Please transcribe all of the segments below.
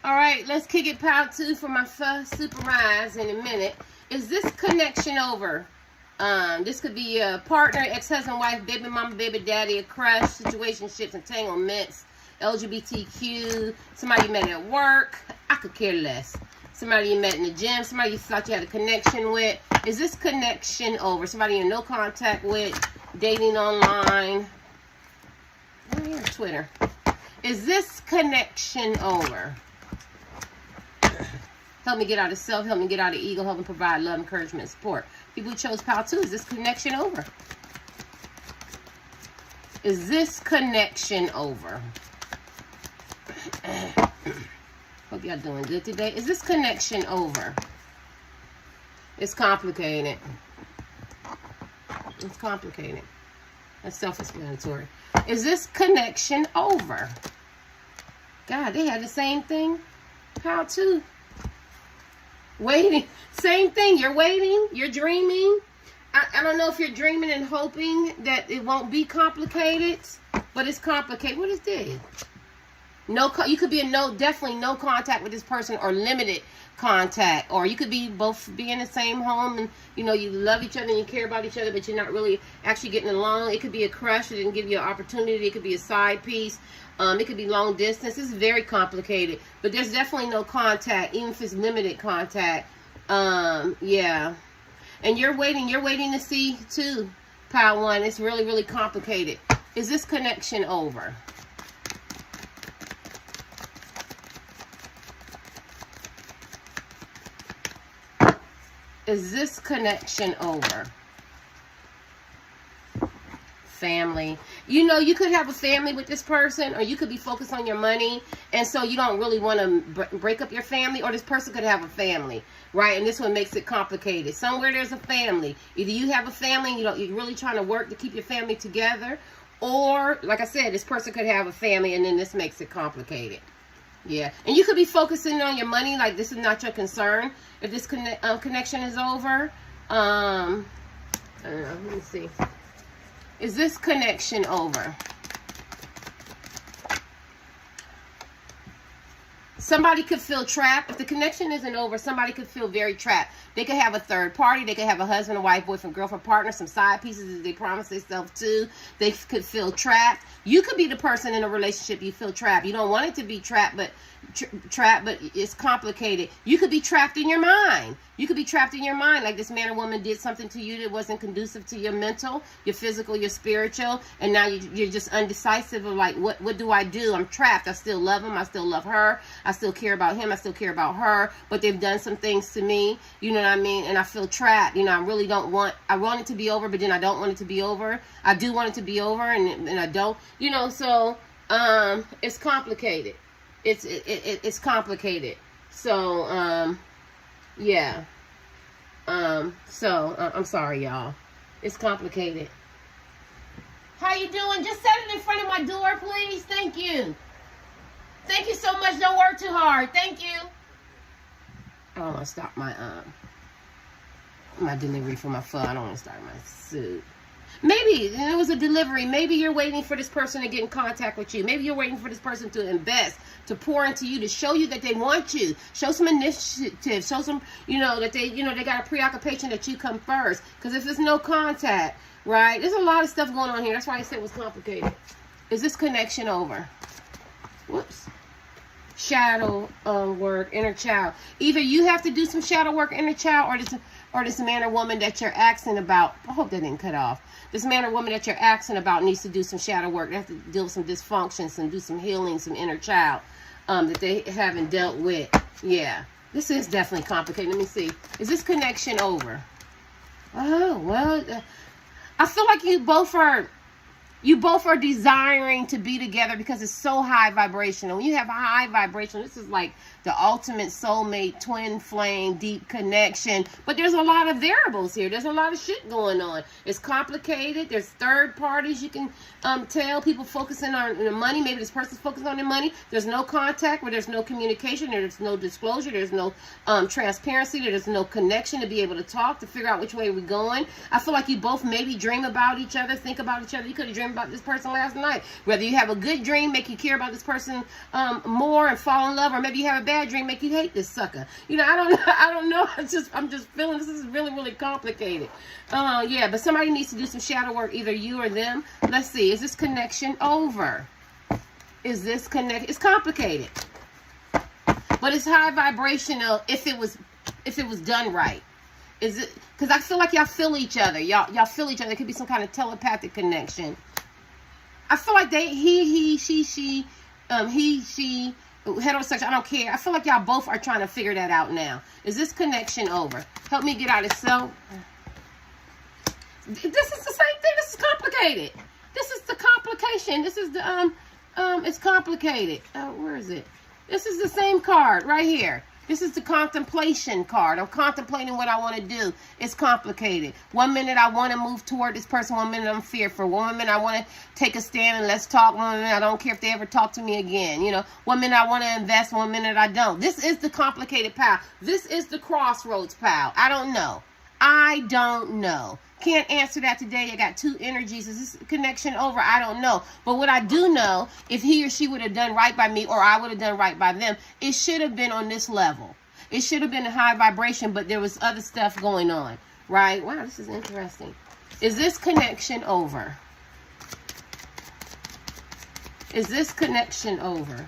All right, let's kick it part 2 for my first super rise in a minute. Is this connection over? This could be a partner, ex-husband, wife, baby mama, baby daddy, a crush, situationships, entanglements, LGBTQ, somebody you met at work. I could care less. Somebody you met in the gym, somebody you thought you had a connection with. Is this connection over? Somebody you're in no contact with, dating online. Oh, here's Twitter. Is this connection over? Help me get out of self, help me get out of ego, help me provide love, encouragement, support. People who chose pile 2, is this connection over? Is this connection over? Hope y'all doing good today. Is this connection over? It's complicated. It's complicated. That's self-explanatory. Is this connection over? God, they had the same thing. Pile 2. Waiting. Same thing. You're waiting. You're dreaming. I don't know if you're dreaming and hoping that it won't be complicated, but it's complicated. What is this? No, you could be in definitely no contact with this person or limited contact, or you could be both be in the same home and you love each other and you care about each other, but you're not really actually getting along. It could be a crush that didn't give you an opportunity. It could be a side piece. It could be long distance. It's very complicated, but there's definitely no contact, even if it's limited contact. Yeah, and you're waiting to see too, pile 1. It's really, really complicated. Is this connection over? Is this connection over? Family. You could have a family with this person, or you could be focused on your money, and so you don't really want to break up your family, or this person could have a family, right? And this one makes it complicated. Somewhere there's a family. Either you have a family and you're really trying to work to keep your family together, or, like I said, this person could have a family, and then this makes it complicated. Yeah, and you could be focusing on your money, like this is not your concern. If this connection is over, I don't know, let me see. Is this connection over? Somebody could feel trapped. If the connection isn't over, somebody could feel very trapped. They could have a third party. They could have a husband, a wife, boyfriend, girlfriend, partner, some side pieces that they promise themselves to. They could feel trapped. You could be the person in a relationship you feel trapped. You don't want it to be trapped, but it's complicated. You could be trapped in your mind. You could be trapped in your mind, like this man or woman did something to you that wasn't conducive to your mental, your physical, your spiritual, and now you're just undecisive of like, what do I do? I'm trapped. I still love him. I still love her. I still care about him. I still care about her, but they've done some things to me. You know what I mean? And I feel trapped. I really don't want, I want it to be over, but then I don't want it to be over. I do want it to be over, and I don't, so it's complicated. It's complicated. So, yeah. I'm sorry, y'all. It's complicated. How you doing? Just set it in front of my door, please. Thank you. Thank you so much. Don't work too hard. Thank you. I don't want to stop my delivery for my phone. I don't want to start my suit. Maybe it was a delivery. Maybe you're waiting for this person to get in contact with you. Maybe you're waiting for this person to invest, to pour into you, to show you that they want you. Show some initiative. Show some, that they got a preoccupation that you come first. Because if there's no contact, right? There's a lot of stuff going on here. That's why I said it was complicated. Is this connection over? Whoops. Shadow work, inner child. Either you have to do some shadow work, inner child, or this man or woman that you're asking about. I hope that didn't cut off. This man or woman that you're asking about needs to do some shadow work. They have to deal with some dysfunctions and do some healing, some inner child that they haven't dealt with. Yeah, this is definitely complicated. Let me see. Is this connection over? Oh, well, I feel like you both are desiring to be together because it's so high vibrational. When you have a high vibration, this is like the ultimate soulmate, twin flame, deep connection. But there's a lot of variables here. There's a lot of shit going on. It's complicated. There's third parties you can tell. People focusing on the money. Maybe this person's focusing on the money. There's no contact, where there's no communication. There's no disclosure. There's no transparency. There's no connection to be able to talk, to figure out which way we're going. I feel like you both maybe dream about each other, think about each other. You could have dreamed dream about this person last night. Whether you have a good dream, make you care about this person more and fall in love, or maybe you have a bad dream, make you hate this sucker. You know, I don't know. I'm just feeling this is really, really complicated. Yeah, but somebody needs to do some shadow work, either you or them. Let's see. Is this connection over? Is this connect? It's complicated, but it's high vibrational if it was done right. Is it? Because I feel like y'all feel each other. Y'all feel each other. It could be some kind of telepathic connection. I feel like he, she, heterosexual. I don't care. I feel like y'all both are trying to figure that out now. Is this connection over? Help me get out of self. This is the same thing. This is complicated. This is the complication. This is the it's complicated. Where is it? This is the same card right here. This is the contemplation card. I'm contemplating what I want to do. It's complicated. 1 minute I want to move toward this person. 1 minute I'm fearful. 1 minute I want to take a stand and let's talk. 1 minute I don't care if they ever talk to me again. You know, 1 minute I want to invest. 1 minute I don't. This is the complicated pile. This is the crossroads pile. I don't know. I don't know. Can't answer that today. I got two energies. Is this connection over? I don't know. But what I do know, if he or she would have done right by me or I would have done right by them, it should have been on this level. It should have been a high vibration, but there was other stuff going on, right? Wow, this is interesting. Is this connection over? Is this connection over?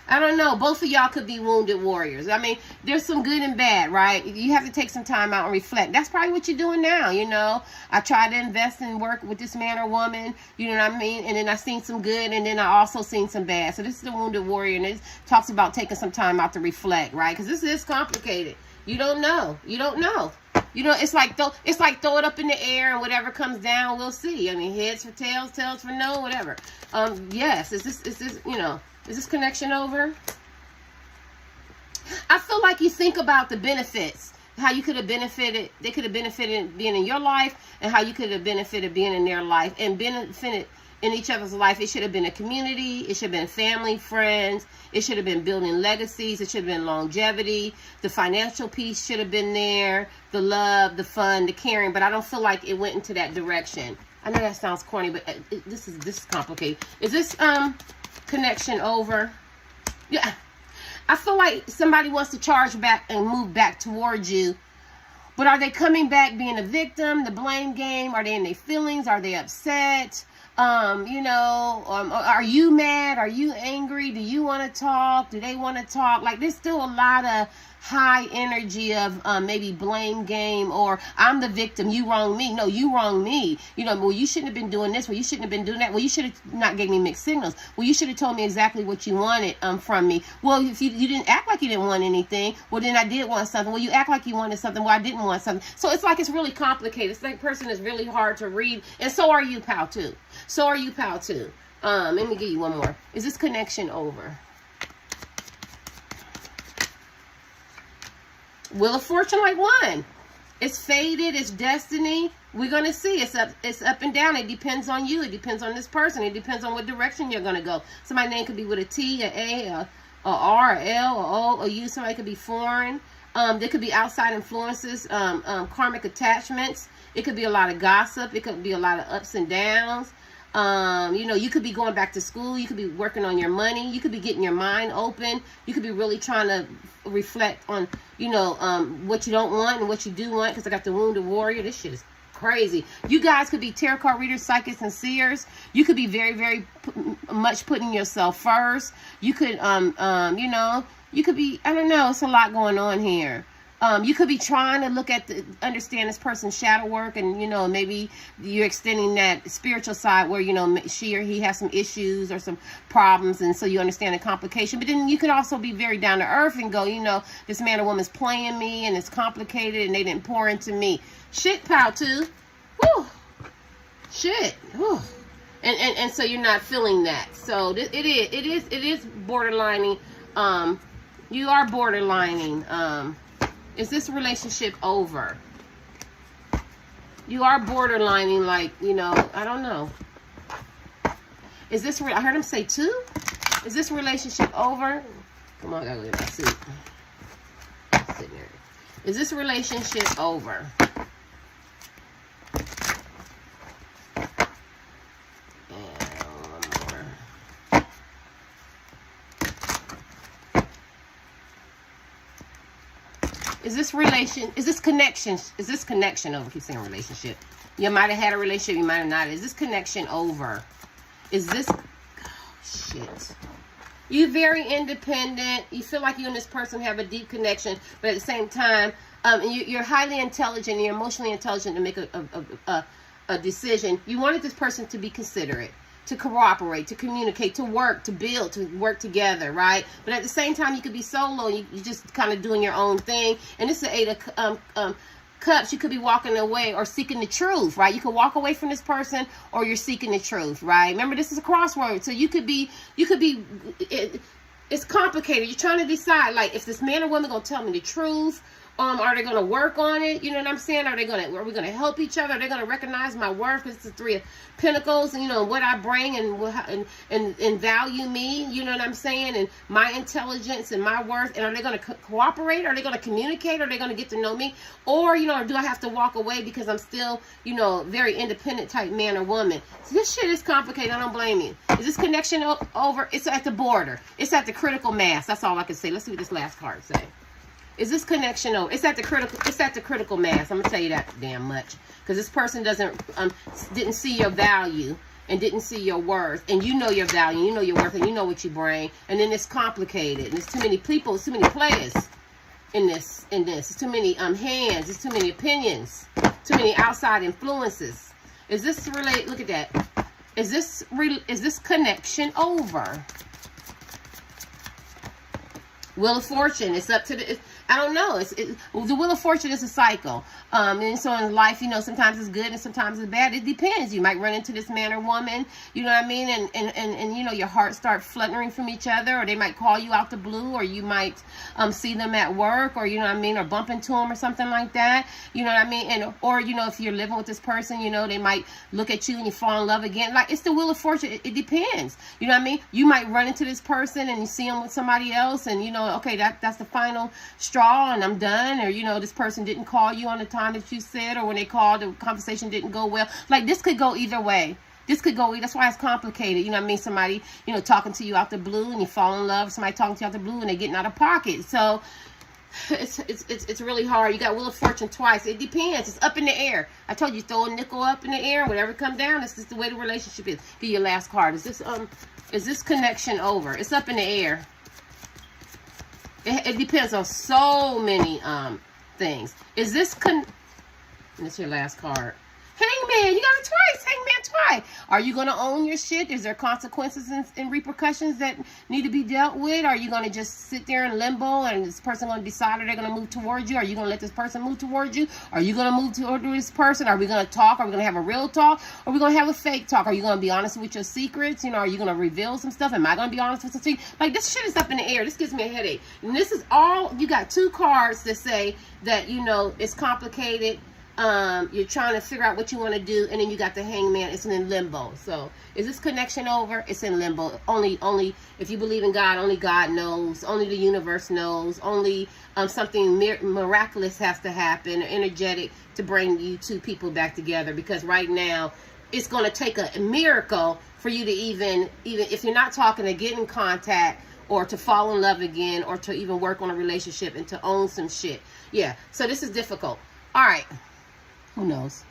I don't know. Both of y'all could be wounded warriors. I mean, there's some good and bad, right? You have to take some time out and reflect. That's probably what you're doing now, you know. I tried to invest and work with this man or woman, you know what I mean? And then I seen some good, and then I also seen some bad. So this is the wounded warrior, and it talks about taking some time out to reflect, right? Because this is complicated. You don't know. You don't know. You know, it's like throw it up in the air, and whatever comes down, we'll see. I mean, heads for tails, tails for no, whatever. Yes, is this, you know, is this connection over? I feel like you think about the benefits, how you could have benefited, they could have benefited being in your life, and how you could have benefited being in their life, and benefited in each other's life. It should have been a community. It should have been family, friends. It should have been building legacies. It should have been longevity. The financial piece should have been there. The love, the fun, the caring. But I don't feel like it went into that direction. I know that sounds corny, but this is complicated. Is this connection over? Yeah, I feel like somebody wants to charge back and move back towards you, but are they coming back being a victim? The blame game? Are they in their feelings? Are they upset? You know, are you mad? Are you angry? Do you want to talk? Do they want to talk? Like, there's still a lot of high energy of maybe blame game, or I'm the victim, you wrong me. No, you wrong me. You know, well, you shouldn't have been doing this. Well, you shouldn't have been doing that. Well, you should have not gave me mixed signals. Well, you should have told me exactly what you wanted from me. Well, if you didn't act like you didn't want anything, well, then I did want something. Well, you act like you wanted something. Well, I didn't want something. So it's like it's really complicated. It's like person is really hard to read, and so are you, pal, too. So are you, pal, too. Let me give you one more. Is this connection over? Wheel of Fortune, like one. It's fated. It's destiny. We're going to see. It's up and down. It depends on you. It depends on this person. It depends on what direction you're going to go. Somebody's name could be with a T, a A, a R, a L, a O, a U. Somebody could be foreign. There could be outside influences, karmic attachments. It could be a lot of gossip. It could be a lot of ups and downs. You know, you could be going back to school. You could be working on your money. You could be getting your mind open. You could be really trying to reflect on, you know, what you don't want and what you do want. Because I got the Wounded Warrior. This shit is crazy. You guys could be tarot card readers, psychics, and seers. You could be very, very much putting yourself first. You could, you know, you could be, I don't know. It's a lot going on here. You could be trying to understand this person's shadow work, and, you know, maybe you're extending that spiritual side where, you know, she or he has some issues or some problems, and so you understand the complication. But then you could also be very down to earth and go, you know, this man or woman's playing me, and it's complicated, and they didn't pour into me. Shit, pal, too. Whew. Shit. Whew. And so you're not feeling that. So it is borderlining. You are borderlining. Is this relationship over? You are borderlining, like, you know, I don't know. Is this, I heard him say 2? Is this relationship over? Come on, I gotta go get my seat. Sit there. Is this relationship over? Is this connection over? I keep saying relationship. You might have had a relationship, you might have not. Is this connection over? Is this, oh, shit. You're very independent. You feel like you and this person have a deep connection, but at the same time, you're highly intelligent, you're emotionally intelligent to make a decision. You wanted this person to be considerate, to cooperate, to communicate, to work, to build, to work together, right? But at the same time, you could be solo. You're just kind of doing your own thing. And this is the 8 of Cups. You could be walking away or seeking the truth, right? You could walk away from this person, or you're seeking the truth, right? Remember, this is a crossroad. So you could be. It's complicated. You're trying to decide, like, if this man or woman gonna tell me the truth. Are they going to work on it? You know what I'm saying? Are we going to help each other? Are they going to recognize my worth? It's the 3 of Pentacles, and, you know, what I bring and value me, you know what I'm saying? And my intelligence and my worth. And are they going to cooperate? Are they going to communicate? Are they going to get to know me? Or, you know, do I have to walk away because I'm still, you know, very independent type man or woman? So this shit is complicated. I don't blame you. Is this connection over? It's at the border. It's at the critical mass. That's all I can say. Let's see what this last card say. Is this connection over? It's at the critical mass. I'm gonna tell you that damn much, because this person didn't see your value and didn't see your worth, and you know your value, you know your worth, and you know what you bring. And then it's complicated, and there's too many people, too many players in this. It's too many hands. It's too many opinions. Too many outside influences. Is this related? Look at that. Is this connection over? Wheel of Fortune. It's up to the. I don't know. The Wheel of Fortune is a cycle. And so in life, you know, sometimes it's good and sometimes it's bad. It depends. You might run into this man or woman, you know what I mean? And you know, your heart start fluttering from each other, or they might call you out the blue, or you might see them at work, or, you know what I mean, or bump into them or something like that. You know what I mean? And, or, you know, if you're living with this person, you know, they might look at you and you fall in love again. Like, it's the Wheel of Fortune. It depends. You know what I mean? You might run into this person and you see them with somebody else, and, you know, okay, that's the final straw and I'm done. Or, you know, this person didn't call you on the time that you said, or when they called, the conversation didn't go well. Like, this could go either way. This could go, that's why it's complicated. You know what I mean? Somebody, you know, talking to you out the blue and you fall in love. Somebody talking to you out the blue and they're getting out of pocket. So it's really hard. You got Wheel of Fortune twice. It depends. It's up in the air. I told you, throw a nickel up in the air, whatever come down. That's just the way the relationship is. Be your last card. Is this connection over? It's up in the air. It depends on so many things. Is this and it's your last card. Hangman, you got it twice. Hangman twice. Are you going to own your shit? Is there consequences and repercussions that need to be dealt with? Are you going to just sit there in limbo and this person going to decide if they're going to move towards you? Are you going to let this person move towards you? Are you going to move toward this person? Are we going to talk? Are we going to have a real talk? Or are we going to have a fake talk? Are you going to be honest with your secrets? You know, are you going to reveal some stuff? Am I going to be honest with some secrets? Like, this shit is up in the air. This gives me a headache. And this is all, you got 2 cards that say that, you know, it's complicated. You're trying to figure out what you want to do, and then you got the Hangman. It's in limbo. So is this connection over? It's in limbo. Only if you believe in God, only God knows. Only the universe knows. Only something miraculous has to happen, or energetic, to bring you 2 people back together. Because right now, it's going to take a miracle for you to even if you're not talking, to get in contact, or to fall in love again, or to even work on a relationship and to own some shit. Yeah. So this is difficult. All right. Who knows?